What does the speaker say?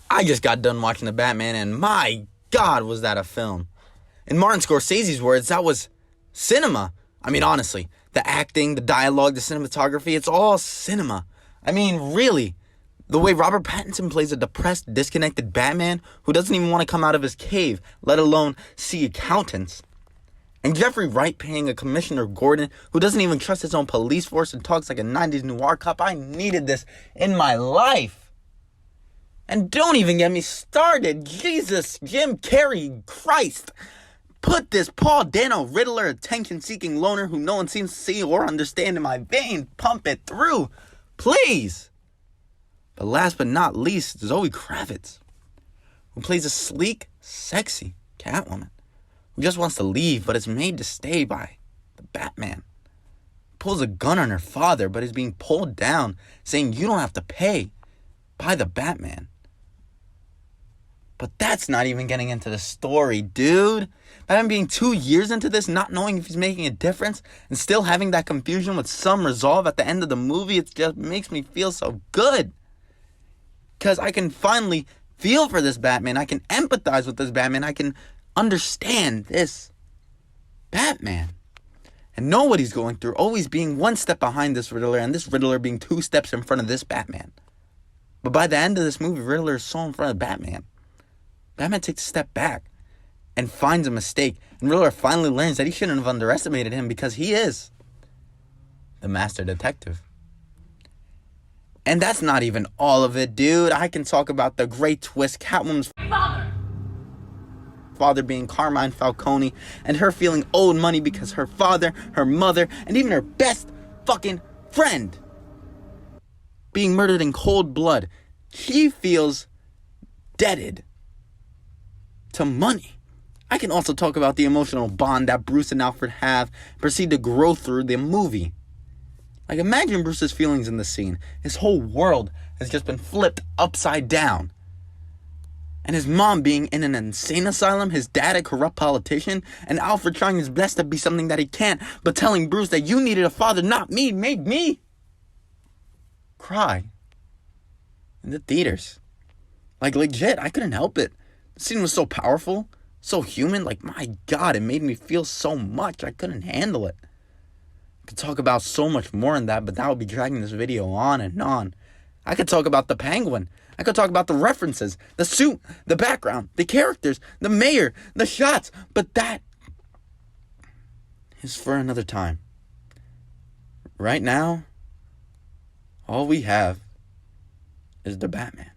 I just got done watching The Batman, and my God, was that a film. In Martin Scorsese's words, that was cinema. I mean, honestly, the acting, the dialogue, the cinematography, it's all cinema. I mean, really. The way Robert Pattinson plays a depressed, disconnected Batman who doesn't even want to come out of his cave, let alone see accountants. And Jeffrey Wright playing a Commissioner Gordon who doesn't even trust his own police force and talks like a 90s noir cop. I needed this in my life. And don't even get me started. Jesus, Jim Carrey, Christ. Put this Paul Dano Riddler attention-seeking loner who no one seems to see or understand in my vein. Pump it through. Please. But last but not least, Zoe Kravitz, who plays a sleek, sexy Catwoman, who just wants to leave but is made to stay by the Batman. Pulls a gun on her father but is being pulled down, saying you don't have to pay, by the Batman. But that's not even getting into the story, dude. Batman being 2 years into this, not knowing if he's making a difference, and still having that confusion with some resolve at the end of the movie, it just makes me feel so good. Because I can finally feel for this Batman. I can empathize with this Batman. I can understand this Batman. And know what he's going through. Always being one step behind this Riddler. And this Riddler being 2 steps in front of this Batman. But by the end of this movie, Riddler is so in front of Batman. Batman takes a step back and finds a mistake. And Riddler finally learns that he shouldn't have underestimated him because he is the master detective. And that's not even all of it, dude. I can talk about the great twist, Catwoman's father being Carmine Falcone, and her feeling owed money because her father, her mother, and even her best fucking friend being murdered in cold blood. She feels indebted to money. I can also talk about the emotional bond that Bruce and Alfred have and proceed to grow through the movie. Like, imagine Bruce's feelings in the scene. His whole world has just been flipped upside down. And his mom being in an insane asylum, his dad a corrupt politician, and Alfred trying his best to be something that he can't, but telling Bruce that you needed a father, not me, made me cry in the theaters. Like, legit, I couldn't help it. The scene was so powerful, so human, like, my God, it made me feel so much, I couldn't handle it. Could talk about so much more in that, but that would be dragging this video on and on. I could talk about the Penguin. I could talk about the references, the suit, the background, the characters, the mayor, the shots, but that is for another time. Right now, all we have is the Batman.